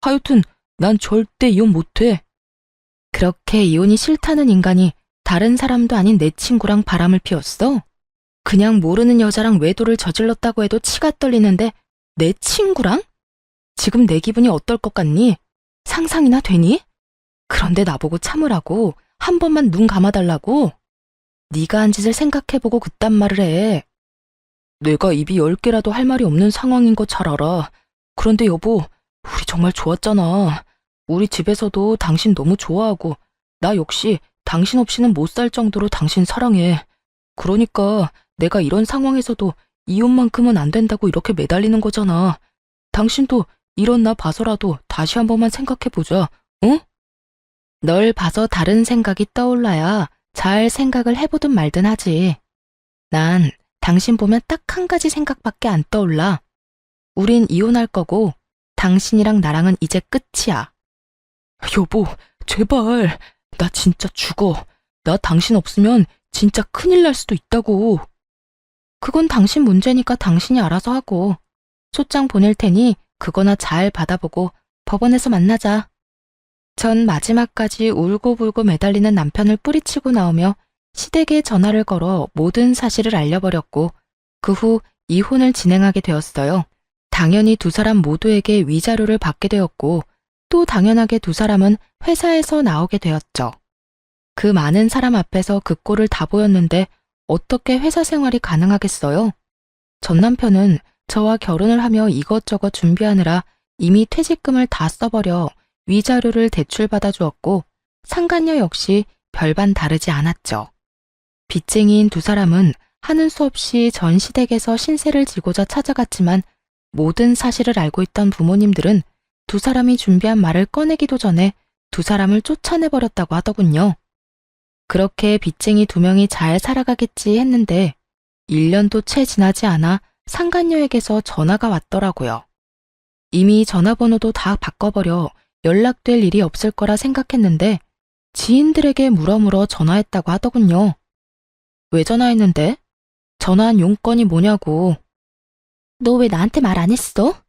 하여튼 난 절대 이혼 못해. 그렇게 이혼이 싫다는 인간이 다른 사람도 아닌 내 친구랑 바람을 피웠어? 그냥 모르는 여자랑 외도를 저질렀다고 해도 치가 떨리는데 내 친구랑? 지금 내 기분이 어떨 것 같니? 상상이나 되니? 그런데 나보고 참으라고? 한 번만 눈 감아달라고? 네가 한 짓을 생각해보고 그딴 말을 해. 내가 입이 10개라도 할 말이 없는 상황인 거 잘 알아. 그런데 여보, 우리 정말 좋았잖아. 우리 집에서도 당신 너무 좋아하고 나 역시 당신 없이는 못 살 정도로 당신 사랑해. 그러니까 내가 이런 상황에서도 이혼만큼은 안 된다고 이렇게 매달리는 거잖아. 당신도 이런 나 봐서라도 다시 한 번만 생각해보자, 응? 널 봐서 다른 생각이 떠올라야 잘 생각을 해보든 말든 하지. 난 당신 보면 딱 한 가지 생각밖에 안 떠올라. 우린 이혼할 거고 당신이랑 나랑은 이제 끝이야. 여보, 제발. 나 진짜 죽어. 나 당신 없으면 진짜 큰일 날 수도 있다고. 그건 당신 문제니까 당신이 알아서 하고. 소장 보낼 테니 그거나 잘 받아보고 법원에서 만나자. 전 마지막까지 울고불고 매달리는 남편을 뿌리치고 나오며 시댁에 전화를 걸어 모든 사실을 알려버렸고 그 후 이혼을 진행하게 되었어요. 당연히 두 사람 모두에게 위자료를 받게 되었고 또 당연하게 두 사람은 회사에서 나오게 되었죠. 그 많은 사람 앞에서 그 꼴을 다 보였는데 어떻게 회사 생활이 가능하겠어요? 전 남편은 저와 결혼을 하며 이것저것 준비하느라 이미 퇴직금을 다 써버려 위자료를 대출받아 주었고 상간녀 역시 별반 다르지 않았죠. 빚쟁이인 두 사람은 하는 수 없이 전 시댁에서 신세를 지고자 찾아갔지만 모든 사실을 알고 있던 부모님들은 두 사람이 준비한 말을 꺼내기도 전에 두 사람을 쫓아내버렸다고 하더군요. 그렇게 빚쟁이 두 명이 잘 살아가겠지 했는데 1년도 채 지나지 않아 상간녀에게서 전화가 왔더라고요. 이미 전화번호도 다 바꿔버려 연락될 일이 없을 거라 생각했는데 지인들에게 물어물어 전화했다고 하더군요. 왜 전화했는데? 전화한 용건이 뭐냐고. 너 왜 나한테 말 안 했어?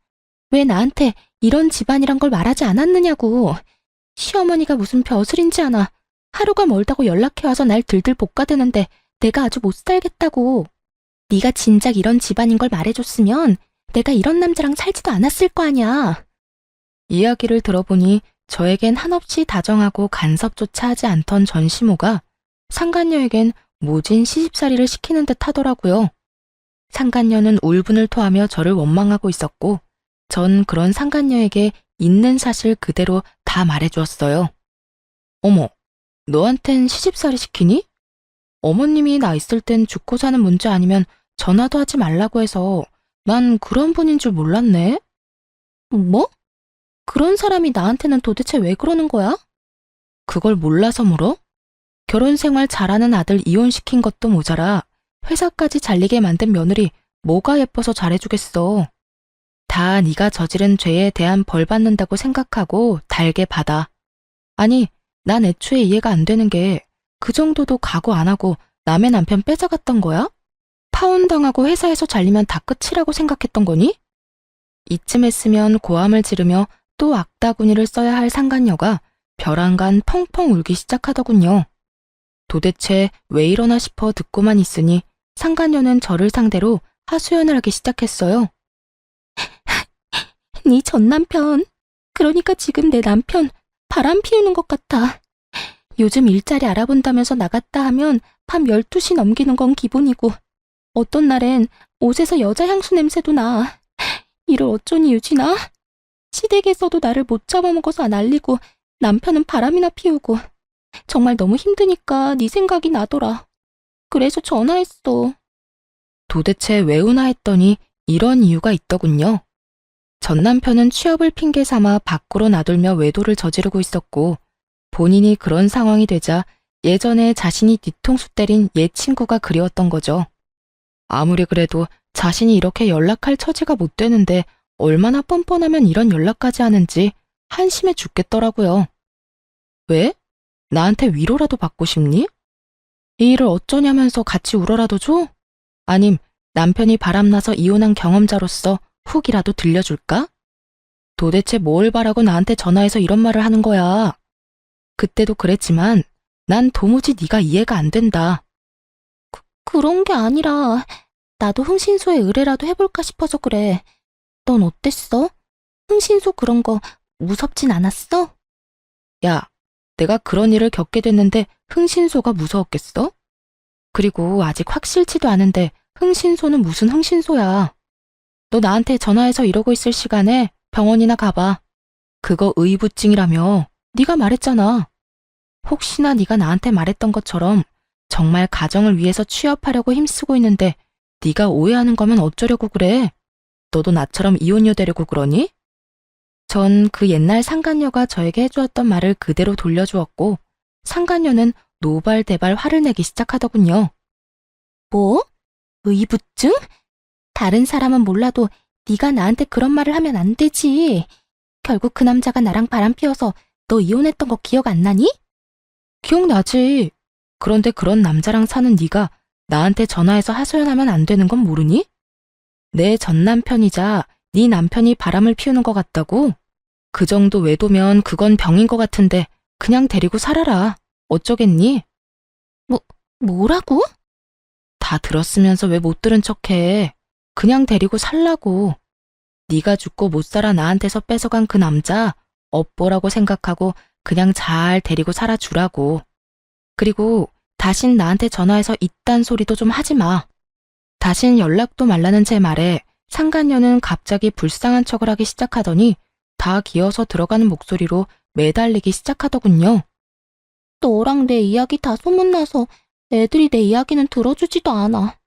왜 나한테 이런 집안이란 걸 말하지 않았느냐고. 시어머니가 무슨 벼슬인지 아나. 하루가 멀다고 연락해와서 날 들들 볶아대는데 내가 아주 못 살겠다고. 네가 진작 이런 집안인 걸 말해줬으면 내가 이런 남자랑 살지도 않았을 거 아냐. 이야기를 들어보니 저에겐 한없이 다정하고 간섭조차 하지 않던 전시모가 상간녀에겐 모진 시집살이를 시키는 듯 하더라고요. 상간녀는 울분을 토하며 저를 원망하고 있었고 전 그런 상간녀에게 있는 사실 그대로 다 말해주었어요. 어머, 너한텐 시집살이 시키니? 어머님이 나 있을 땐 죽고 사는 문제 아니면 전화도 하지 말라고 해서 난 그런 분인 줄 몰랐네. 뭐? 그런 사람이 나한테는 도대체 왜 그러는 거야? 그걸 몰라서 물어? 결혼 생활 잘하는 아들 이혼시킨 것도 모자라 회사까지 잘리게 만든 며느리 뭐가 예뻐서 잘해주겠어. 다 네가 저지른 죄에 대한 벌 받는다고 생각하고 달게 받아. 아니, 난 애초에 이해가 안 되는 게 그 정도도 각오 안 하고 남의 남편 뺏어갔던 거야? 파혼당하고 회사에서 잘리면 다 끝이라고 생각했던 거니? 이쯤 했으면 고함을 지르며 또 악다구니를 써야 할 상간녀가 벼랑간 펑펑 울기 시작하더군요. 도대체 왜 이러나 싶어 듣고만 있으니 상간녀는 저를 상대로 하소연을 하기 시작했어요. 네 전 남편, 그러니까 지금 내 남편 바람 피우는 것 같아. 요즘 일자리 알아본다면서 나갔다 하면 밤 12시 넘기는 건 기본이고 어떤 날엔 옷에서 여자 향수 냄새도 나. 이를 어쩌니 유진아? 시댁에서도 나를 못 잡아먹어서 난리고 남편은 바람이나 피우고 정말 너무 힘드니까 네 생각이 나더라. 그래서 전화했어. 도대체 왜 우나 했더니 이런 이유가 있더군요. 전 남편은 취업을 핑계 삼아 밖으로 나돌며 외도를 저지르고 있었고 본인이 그런 상황이 되자 예전에 자신이 뒤통수 때린 옛 친구가 그리웠던 거죠. 아무리 그래도 자신이 이렇게 연락할 처지가 못 되는데 얼마나 뻔뻔하면 이런 연락까지 하는지 한심해 죽겠더라고요. 왜? 나한테 위로라도 받고 싶니? 이 일을 어쩌냐면서 같이 울어라도 줘? 아님 남편이 바람나서 이혼한 경험자로서 훅이라도 들려줄까? 도대체 뭘 바라고 나한테 전화해서 이런 말을 하는 거야? 그때도 그랬지만 난 도무지 네가 이해가 안 된다. 그런 게 아니라 나도 흥신소에 의뢰라도 해볼까 싶어서 그래. 넌 어땠어? 흥신소 그런 거 무섭진 않았어? 야, 내가 그런 일을 겪게 됐는데 흥신소가 무서웠겠어? 그리고 아직 확실치도 않은데 흥신소는 무슨 흥신소야. 너 나한테 전화해서 이러고 있을 시간에 병원이나 가봐. 그거 의부증이라며 네가 말했잖아. 혹시나 네가 나한테 말했던 것처럼 정말 가정을 위해서 취업하려고 힘쓰고 있는데 네가 오해하는 거면 어쩌려고 그래? 너도 나처럼 이혼녀 되려고 그러니? 전 그 옛날 상간녀가 저에게 해주었던 말을 그대로 돌려주었고 상간녀는 노발대발 화를 내기 시작하더군요. 뭐? 의부증? 다른 사람은 몰라도 네가 나한테 그런 말을 하면 안 되지. 결국 그 남자가 나랑 바람 피워서 너 이혼했던 거 기억 안 나니? 기억나지. 그런데 그런 남자랑 사는 네가 나한테 전화해서 하소연하면 안 되는 건 모르니? 내 전 남편이자 네 남편이 바람을 피우는 것 같다고? 그 정도 외도면 그건 병인 것 같은데 그냥 데리고 살아라. 어쩌겠니? 뭐라고? 다 들었으면서 왜 못 들은 척해. 그냥 데리고 살라고. 네가 죽고 못 살아 나한테서 뺏어간 그 남자 업보라고 생각하고 그냥 잘 데리고 살아주라고. 그리고 다신 나한테 전화해서 이딴 소리도 좀 하지 마. 다신 연락도 말라는 제 말에 상간녀는 갑자기 불쌍한 척을 하기 시작하더니 다 기어서 들어가는 목소리로 매달리기 시작하더군요. 너랑 내 이야기 다 소문나서 애들이 내 이야기는 들어주지도 않아.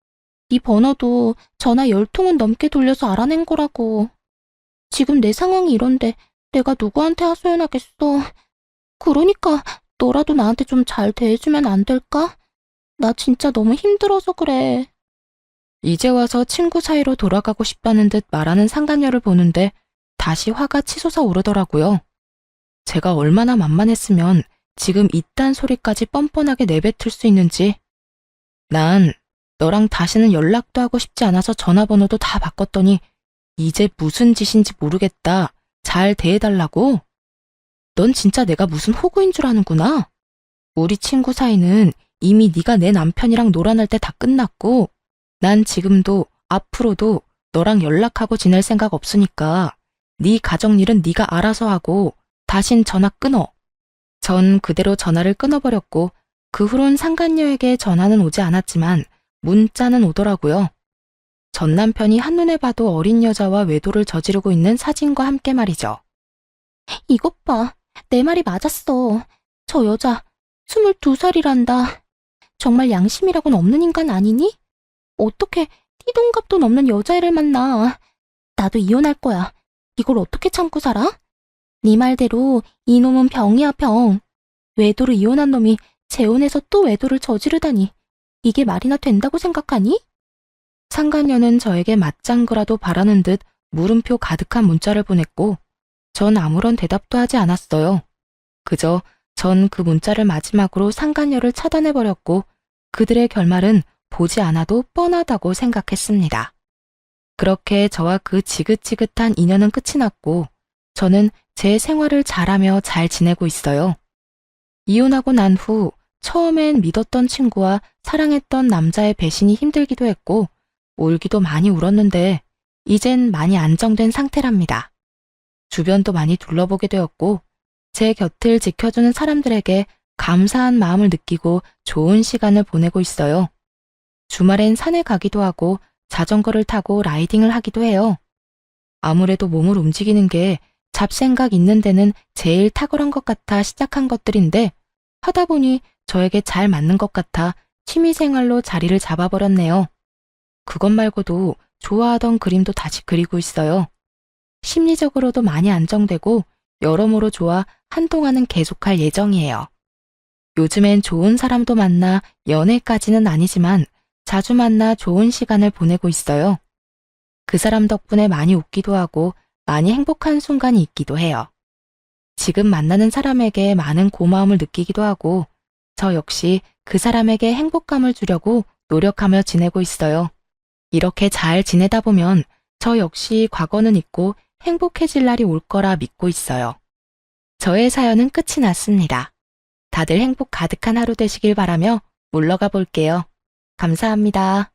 네 번호도 전화 10통은 넘게 돌려서 알아낸 거라고. 지금 내 상황이 이런데 내가 누구한테 하소연하겠어. 그러니까 너라도 나한테 좀 잘 대해주면 안 될까? 나 진짜 너무 힘들어서 그래. 이제 와서 친구 사이로 돌아가고 싶다는 듯 말하는 상간녀를 보는데 다시 화가 치솟아 오르더라고요. 제가 얼마나 만만했으면 지금 이딴 소리까지 뻔뻔하게 내뱉을 수 있는지. 난 너랑 다시는 연락도 하고 싶지 않아서 전화번호도 다 바꿨더니 이제 무슨 짓인지 모르겠다. 잘 대해달라고? 넌 진짜 내가 무슨 호구인 줄 아는구나. 우리 친구 사이는 이미 네가 내 남편이랑 놀아날 때 다 끝났고 난 지금도 앞으로도 너랑 연락하고 지낼 생각 없으니까 네 가정일은 네가 알아서 하고 다신 전화 끊어. 전 그대로 전화를 끊어버렸고 그 후론 상간녀에게 전화는 오지 않았지만 문자는 오더라고요. 전 남편이 한눈에 봐도 어린 여자와 외도를 저지르고 있는 사진과 함께 말이죠. 이것 봐. 내 말이 맞았어. 저 여자 22살이란다. 정말 양심이라고는 없는 인간 아니니? 어떻게 띠동갑도 넘는 여자애를 만나. 나도 이혼할 거야. 이걸 어떻게 참고 살아? 네 말대로 이놈은 병이야, 병. 외도로 이혼한 놈이 재혼해서 또 외도를 저지르다니. 이게 말이나 된다고 생각하니? 상간녀는 저에게 맞장구라도 바라는 듯 물음표 가득한 문자를 보냈고 전 아무런 대답도 하지 않았어요. 그저 전 그 문자를 마지막으로 상간녀를 차단해버렸고 그들의 결말은 보지 않아도 뻔하다고 생각했습니다. 그렇게 저와 그 지긋지긋한 인연은 끝이 났고 저는 제 생활을 잘하며 잘 지내고 있어요. 이혼하고 난 후 처음엔 믿었던 친구와 사랑했던 남자의 배신이 힘들기도 했고 울기도 많이 울었는데 이젠 많이 안정된 상태랍니다. 주변도 많이 둘러보게 되었고 제 곁을 지켜주는 사람들에게 감사한 마음을 느끼고 좋은 시간을 보내고 있어요. 주말엔 산에 가기도 하고 자전거를 타고 라이딩을 하기도 해요. 아무래도 몸을 움직이는 게 잡생각 있는 데는 제일 탁월한 것 같아 시작한 것들인데 하다 보니 저에게 잘 맞는 것 같아 취미생활로 자리를 잡아버렸네요. 그것 말고도 좋아하던 그림도 다시 그리고 있어요. 심리적으로도 많이 안정되고 여러모로 좋아 한동안은 계속할 예정이에요. 요즘엔 좋은 사람도 만나 연애까지는 아니지만 자주 만나 좋은 시간을 보내고 있어요. 그 사람 덕분에 많이 웃기도 하고 많이 행복한 순간이 있기도 해요. 지금 만나는 사람에게 많은 고마움을 느끼기도 하고 저 역시 그 사람에게 행복감을 주려고 노력하며 지내고 있어요. 이렇게 잘 지내다 보면 저 역시 과거는 잊고 행복해질 날이 올 거라 믿고 있어요. 저의 사연은 끝이 났습니다. 다들 행복 가득한 하루 되시길 바라며 물러가 볼게요. 감사합니다.